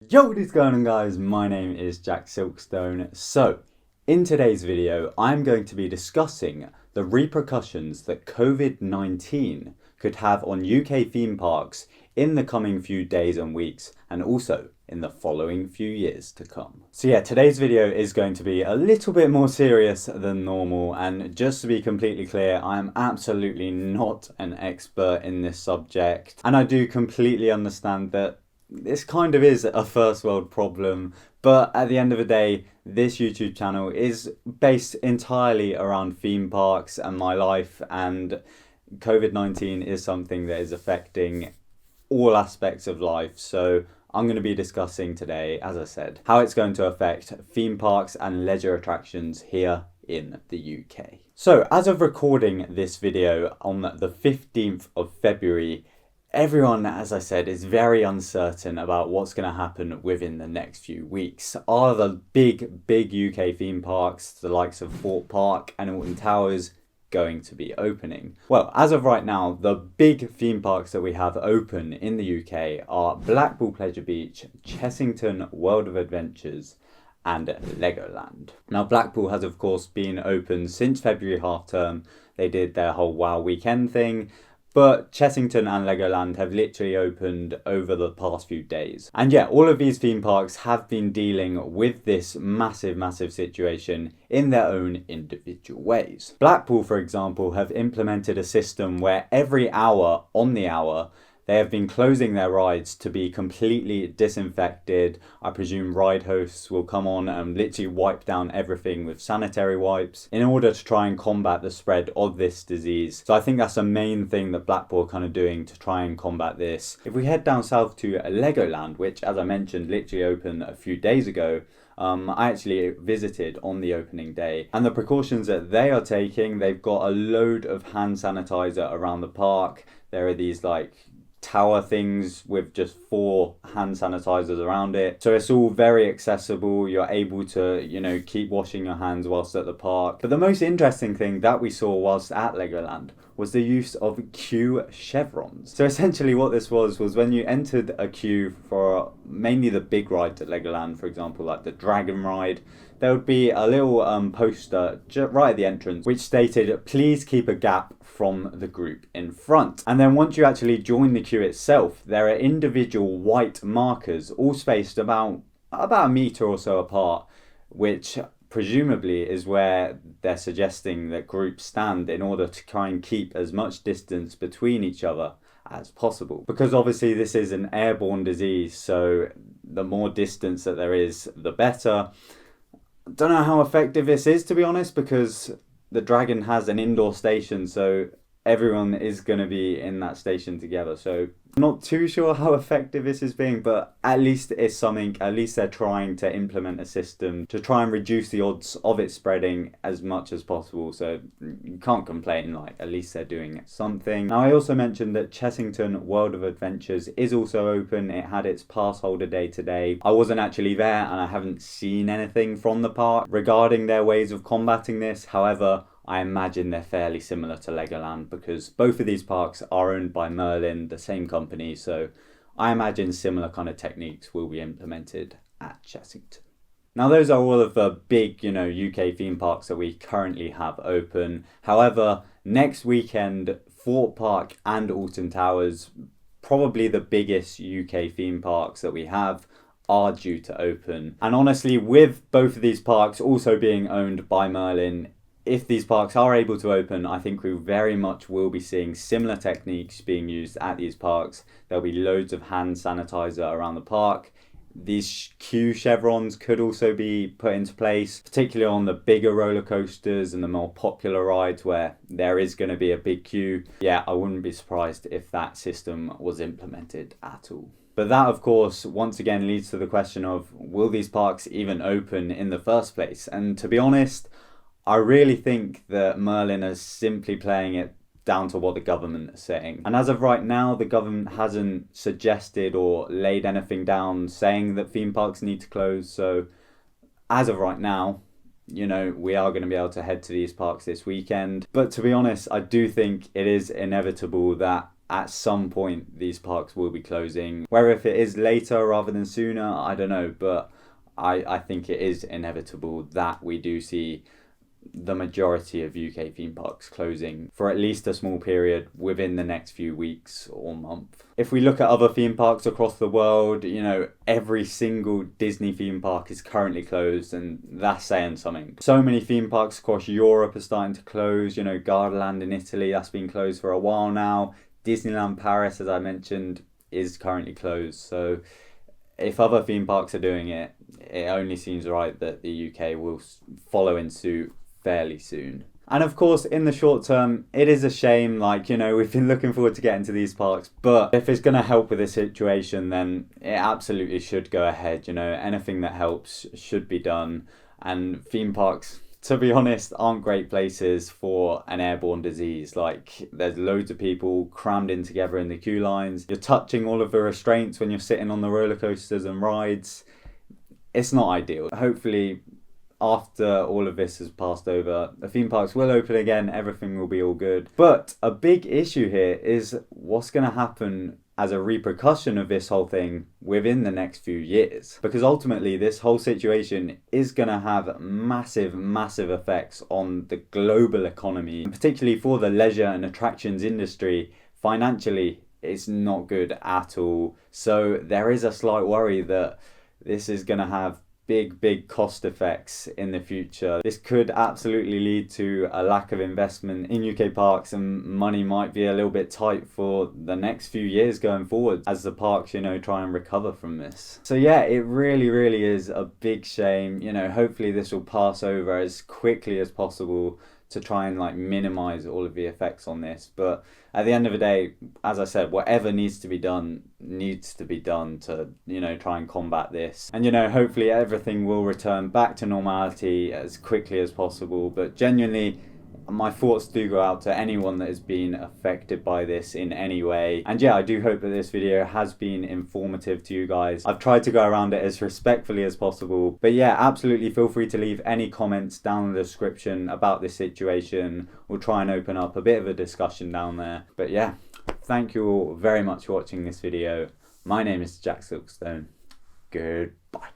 Yo, what is going on, guys? My name is TheJackSilkstone. So, in today's video, I'm going to be discussing the repercussions that COVID-19 could have on UK theme parks in the coming few days and weeks, and also in the following few years to come. So yeah, today's video is going to be a little bit more serious than normal, and just to be completely clear, I am absolutely not an expert in this subject, and I do completely understand that this kind of is a first world problem, but at the end of the day, this YouTube channel is based entirely around theme parks and my life, and COVID-19 is something that is affecting all aspects of life. So I'm going to be discussing today, as I said, how it's going to affect theme parks and leisure attractions here in the UK. So as of recording this video on the 15th of February, everyone, as I said, is very uncertain about what's going to happen within the next few weeks. Are the big UK theme parks, the likes of Thorpe Park and Alton Towers, going to be opening? Well, as of right now, the big theme parks that we have open in the UK are Blackpool Pleasure Beach, Chessington World of Adventures, and Legoland. Now, Blackpool has of course been open since February half term. They did their whole Wow Weekend thing, but Chessington and Legoland have literally opened over the past few days. And yeah, all of these theme parks have been dealing with this massive situation in their own individual ways. Blackpool, for example, have implemented a system where every hour on the hour, they have been closing their rides to be completely disinfected. I presume ride hosts will come on and literally wipe down everything with sanitary wipes in order to try and combat the spread of this disease. So I think that's the main thing that Blackpool are kind of doing to try and combat this. If we head down south to Legoland, which, as I mentioned, literally opened a few days ago, I actually visited on the opening day, and the precautions that they are taking, they've got a load of hand sanitizer around the park. There are these tower things with just 4 hand sanitizers around it, so it's all very accessible. You're able to keep washing your hands whilst at the park. But the most interesting thing that we saw whilst at Legoland was the use of queue chevrons. So essentially what this was when you entered a queue for mainly the big rides at Legoland, for example like the Dragon ride, there would be a little poster right at the entrance which stated, "Please keep a gap from the group in front." And then once you actually join the queue itself, there are individual white markers all spaced about a meter or so apart, which presumably is where they're suggesting that groups stand in order to try and keep as much distance between each other as possible. Because obviously this is an airborne disease, so the more distance that there is, the better. Don't know how effective this is, to be honest, because the Dragon has an indoor station, so everyone is going to be in that station together. So I'm not too sure how effective this is being, but at least it's something. At least they're trying to implement a system to try and reduce the odds of it spreading as much as possible. So you can't complain, at least they're doing something. Now, I also mentioned that Chessington World of Adventures is also open. It had its pass holder day today. I wasn't actually there and I haven't seen anything from the park regarding their ways of combating this. However, I imagine they're fairly similar to Legoland because both of these parks are owned by Merlin, the same company, so I imagine similar kind of techniques will be implemented at Chessington. Now, those are all of the big, UK theme parks that we currently have open. However, next weekend, Thorpe Park and Alton Towers, probably the biggest UK theme parks that we have, are due to open. And honestly, with both of these parks also being owned by Merlin, if these parks are able to open, I think we very much will be seeing similar techniques being used at these parks. There'll be loads of hand sanitizer around the park. These queue chevrons could also be put into place, particularly on the bigger roller coasters and the more popular rides where there is going to be a big queue. Yeah, I wouldn't be surprised if that system was implemented at all. But that, of course, once again leads to the question of, will these parks even open in the first place? And to be honest, I really think that Merlin is simply playing it down to what the government is saying. And as of right now, the government hasn't suggested or laid anything down saying that theme parks need to close. So as of right now, we are going to be able to head to these parks this weekend. But to be honest, I do think it is inevitable that at some point these parks will be closing. Whether if it is later rather than sooner, I don't know, but I think it is inevitable that we do see the majority of UK theme parks closing for at least a small period within the next few weeks or month. If we look at other theme parks across the world, you know, every single Disney theme park is currently closed, and that's saying something. So many theme parks across Europe are starting to close. You know, Gardaland in Italy, that's been closed for a while now. Disneyland Paris, as I mentioned, is currently closed. So if other theme parks are doing it, it only seems right that the UK will follow in suit fairly soon. And of course, in the short term, it is a shame, like, you know, we've been looking forward to getting to these parks, but if it's going to help with this situation, then it absolutely should go ahead. You know, anything that helps should be done. And theme parks, to be honest, aren't great places for an airborne disease. Like, there's loads of people crammed in together in the queue lines. You're touching all of the restraints when you're sitting on the roller coasters and rides. It's not ideal. Hopefully, after all of this has passed over, the theme parks will open again, everything will be all good. But a big issue here is what's going to happen as a repercussion of this whole thing within the next few years. Because ultimately, this whole situation is going to have massive, massive effects on the global economy, and particularly for the leisure and attractions industry. Financially, it's not good at all. So there is a slight worry that this is going to have big cost effects in the future. This could absolutely lead to a lack of investment in UK parks, and money might be a little bit tight for the next few years going forward as the parks, you know, try and recover from this. So yeah, it really is a big shame. You know, hopefully this will pass over as quickly as possible to try and like minimize all of the effects on this. But at the end of the day, as I said, whatever needs to be done to, you know, try and combat this. And, you know, hopefully everything will return back to normality as quickly as possible. But genuinely, my thoughts do go out to anyone that has been affected by this in any way. And yeah, I do hope that this video has been informative to you guys. I've tried to go around it as respectfully as possible. But yeah, absolutely feel free to leave any comments down in the description about this situation. We'll try and open up a bit of a discussion down there. But yeah, thank you all very much for watching this video. My name is TheJackSilkstone. Goodbye.